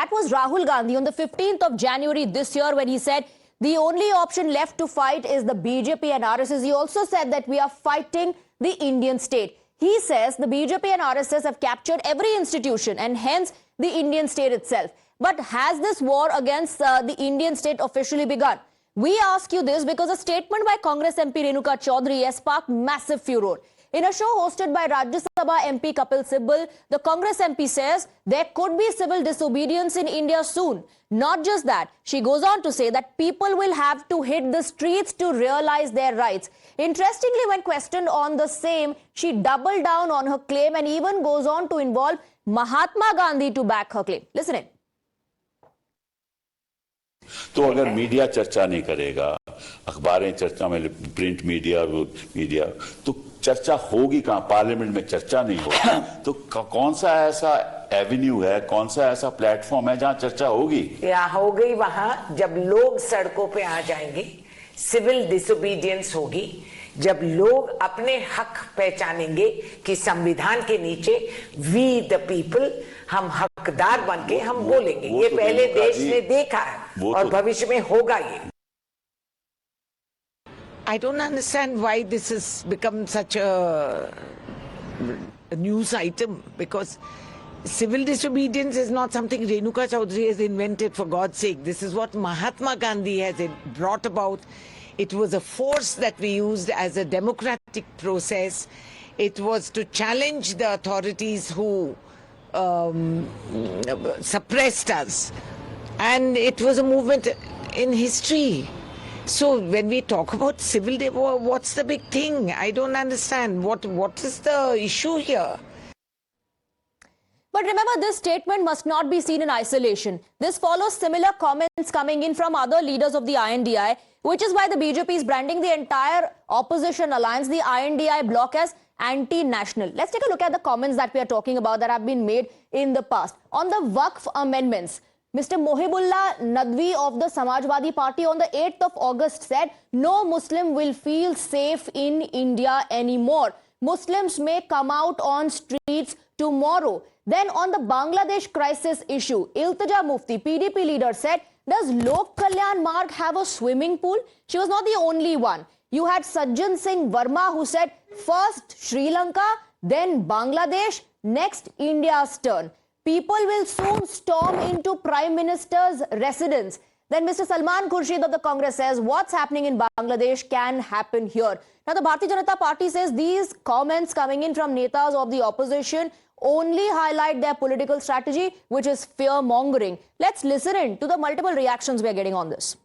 That was Rahul Gandhi on the 15th of January this year when he said the only option left to fight is the BJP and RSS. He also said that we are fighting the Indian state. He says the BJP and RSS have captured every institution and hence the Indian state itself. But has this war against the Indian state officially begun? We ask you this because a statement by Congress MP Renuka Chaudhary has sparked massive furor. In a show hosted by Rajya Sabha MP Kapil Sibal, the Congress MP says there could be civil disobedience in India soon. Not just that, she goes on to say that people will have to hit the streets to realize their rights. Interestingly, when questioned on the same, she doubled down on her claim and even goes on to involve Mahatma Gandhi to back her claim. Listen in. तो अगर media चर्चा नहीं करेगा, अखबारें चर्चा में, print media तो चर्चा होगी कहां? पार्लियामेंट में चर्चा नहीं होगी तो कौन सा ऐसा एवेन्यू है, कौन सा ऐसा प्लेटफॉर्म है जहां चर्चा होगी? या हो गई वहां जब लोग सड़कों पे आ जाएंगे, सिविल डिसोबीडियंस होगी, जब लोग अपने हक पहचानेंगे कि संविधान के नीचे वी द पीपल, हम हकदार बनके हम बोलेंगे। ये पहले देश ने देखा है और भविष्य में होगा ये। I don't understand why this has become such a news item, because civil disobedience is not something Renuka Chaudhary has invented, for God's sake. This is what Mahatma Gandhi has brought about. It was a force that we used as a democratic process. It was to challenge the authorities who suppressed us. And it was a movement in history. So when we talk about civil war, what's the big thing? I don't understand. What is the issue here? But remember, this statement must not be seen in isolation. This follows similar comments coming in from other leaders of the INDI, which is why the BJP is branding the entire opposition alliance, the INDI bloc, as anti-national. Let's take a look at the comments that we are talking about that have been made in the past. On the Waqf amendments, Mr. Mohibullah Nadwi of the Samajwadi Party on the 8th of August said, no Muslim will feel safe in India anymore. Muslims may come out on streets tomorrow. Then on the Bangladesh crisis issue, Iltija Mufti, PDP leader, said, does Lok Kalyan Marg have a swimming pool? She was not the only one. You had Sajjan Singh Verma who said, first Sri Lanka, then Bangladesh, next India's turn. People will soon storm into Prime Minister's residence. Then Mr. Salman Khurshid of the Congress says, what's happening in Bangladesh can happen here. Now the Bharatiya Janata Party says these comments coming in from netas of the opposition only highlight their political strategy, which is fear-mongering. Let's listen in to the multiple reactions we are getting on this.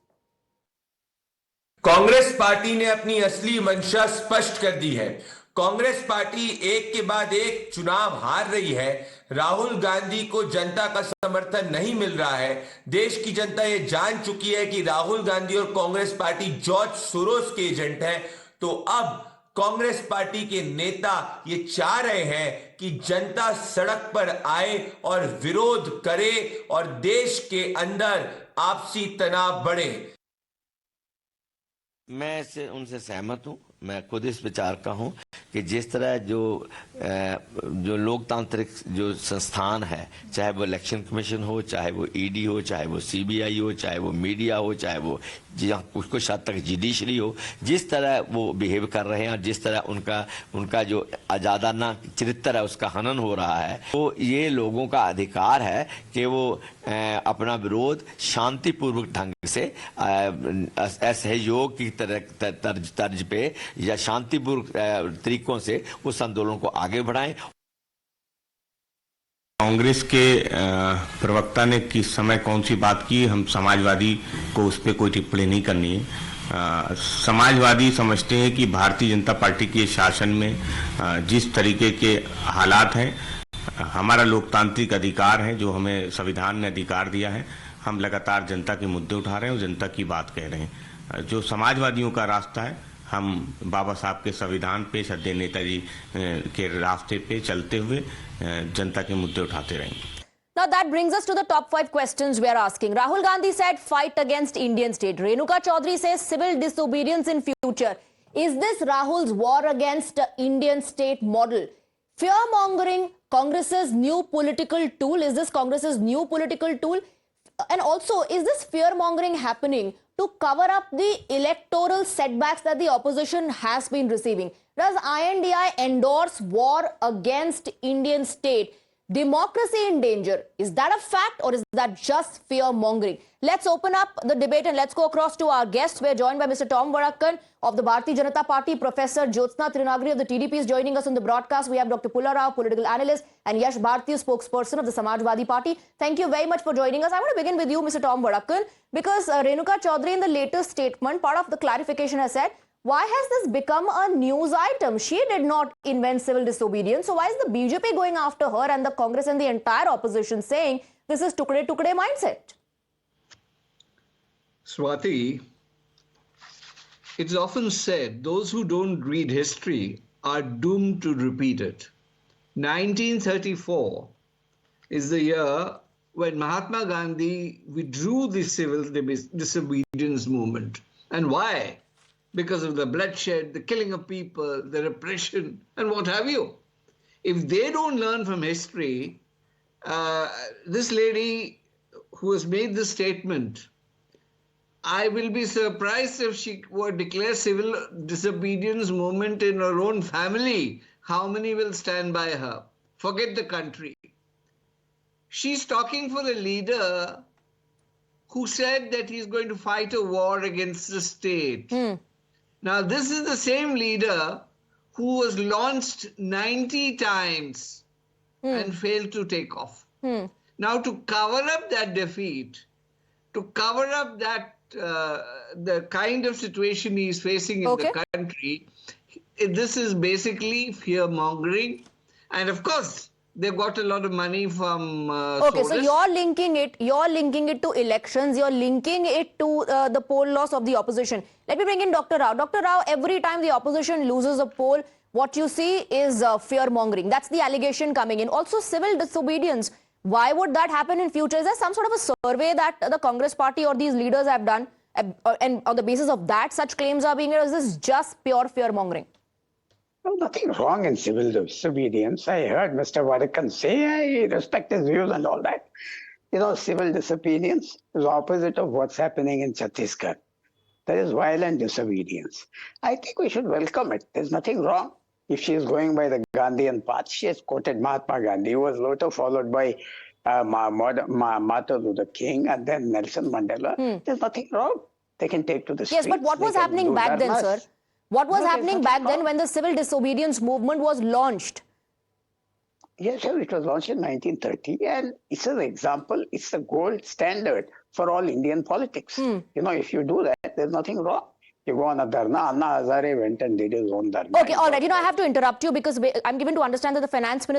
Congress party ने अपनी असली मंशा स्पष्ट कर दी है। Congress party एक के बाद एक चुनाव हार रही है। राहुल गांधी को जनता का समर्थन नहीं मिल रहा है। देश की जनता ये जान चुकी है कि राहुल गांधी और कांग्रेस पार्टी जॉर्ज सोरोस के एजेंट हैं। तो अब कांग्रेस पार्टी के नेता ये चाह रहे हैं कि जनता सड़क पर आए और विरोध करे और देश के अंदर आपसी तनाव बढ़े। मैं उनसे सहमत हूं। मैं खुद इस विचार का हूं कि जिस तरह जो लोकतांत्रिक जो संस्थान है, चाहे वो इलेक्शन कमीशन हो, चाहे वो ईडी हो, चाहे वो सीबीआई हो, चाहे वो मीडिया हो, चाहे वो कुछ हद तक जुडिशरी हो, जिस तरह वो बिहेव कर रहे हैं और जिस तरह उनका जो आजादाना चरित्र है उसका हनन हो रहा है, तो ये लोगों का अधिकार है कि वो अपना विरोध शांतिपूर्वक ढंग से असहयोग की तर्ज पे या शांतिपूर्वक तरीकों से उस आंदोलन को आगे बढ़ाएं। कांग्रेस के प्रवक्ता ने किस समय कौन सी बात की, हम समाजवादी को उस पर कोई टिप्पणी नहीं करनी है। समाजवादी समझते हैं कि भारतीय जनता पार्टी के शासन में जिस तरीके के हालात हैं, हमारा लोकतांत्रिक अधिकार है जो हमें संविधान ने अधिकार दिया है, हम लगातार जनता के मुद्दे उठा रहे हैं और जनता की बात कह रहे हैं। जो समाजवादियों का रास्ता है, हम बाबा साहब के संविधान पे, श्रद्धेय नेताजी के रास्ते पे चलते हुए जनता के मुद्दे उठाते रहेंगे। Now that brings us to the top 5 questions we are asking. Rahul Gandhi said fight against Indian state. Renuka Chaudhary says civil disobedience in future. Is this Rahul's war against Indian state model? fear-mongering Congress's new political tool? Is this Congress's new political tool? And also, is this fear-mongering happening to cover up the electoral setbacks that the opposition has been receiving? Does INDI endorse war against Indian state? Democracy in danger. Is that a fact or is that just fear-mongering? Let's open up the debate and let's go across to our guests. We're joined by Mr. Tom Vadakkan of the Bharatiya Janata Party. Professor Jyotsna Trinagri of the TDP is joining us on the broadcast. We have Dr. Pulla Rao, political analyst, and Yash Bharti, spokesperson of the Samajwadi Party. Thank you very much for joining us. I want to begin with you, Mr. Tom Vadakkan, because Renuka Chaudhary in the latest statement, part of the clarification has said, why has this become a news item? She did not invent civil disobedience. So why is the BJP going after her and the Congress and the entire opposition saying this is tukde tukde mindset? Swati, it's often said those who don't read history are doomed to repeat it. 1934 is the year when Mahatma Gandhi withdrew the civil disobedience movement. And why? Because of the bloodshed, the killing of people, the repression, and what have you. If they don't learn from history, this lady who has made this statement, I will be surprised if she were to declare civil disobedience movement in her own family. How many will stand by her? Forget the country. She's talking for a leader who said that he's going to fight a war against the state. Now, this is the same leader who was launched 90 times and failed to take off. Now, to cover up that defeat, to cover up that the kind of situation he is facing in the country, this is basically fear-mongering. And of course, they've got a lot of money from Okay, so you're linking it to elections, you're linking it to the poll loss of the opposition. Let me bring in Dr. Rao. Dr. Rao, every time the opposition loses a poll, what you see is fear-mongering. That's the allegation coming in. Also, civil disobedience. Why would that happen in future? Is there some sort of a survey that the Congress party or these leaders have done? And on the basis of that, such claims are being made? Or is this just pure fear-mongering? No, nothing wrong in civil disobedience. I heard Mr. Vadakkan say, I respect his views and all that. You know, civil disobedience is opposite of what's happening in Chhattisgarh. That is violent disobedience. I think we should welcome it. There's nothing wrong. If she is going by the Gandhian path, she has quoted Mahatma Gandhi, who was later followed by Martin Luther King and then Nelson Mandela. There's nothing wrong. They can take to the streets. Yes, but what was happening back then, sir? What was happening back then when the civil disobedience movement was launched? Yes, sir, it was launched in 1930, and it's an example, it's the gold standard for all Indian politics. You know, if you do that, there's nothing wrong. You go on a dharna. Anna Hazare went and did his own dharna. Okay, all right. You know, I have to interrupt you because I'm given to understand that the finance minister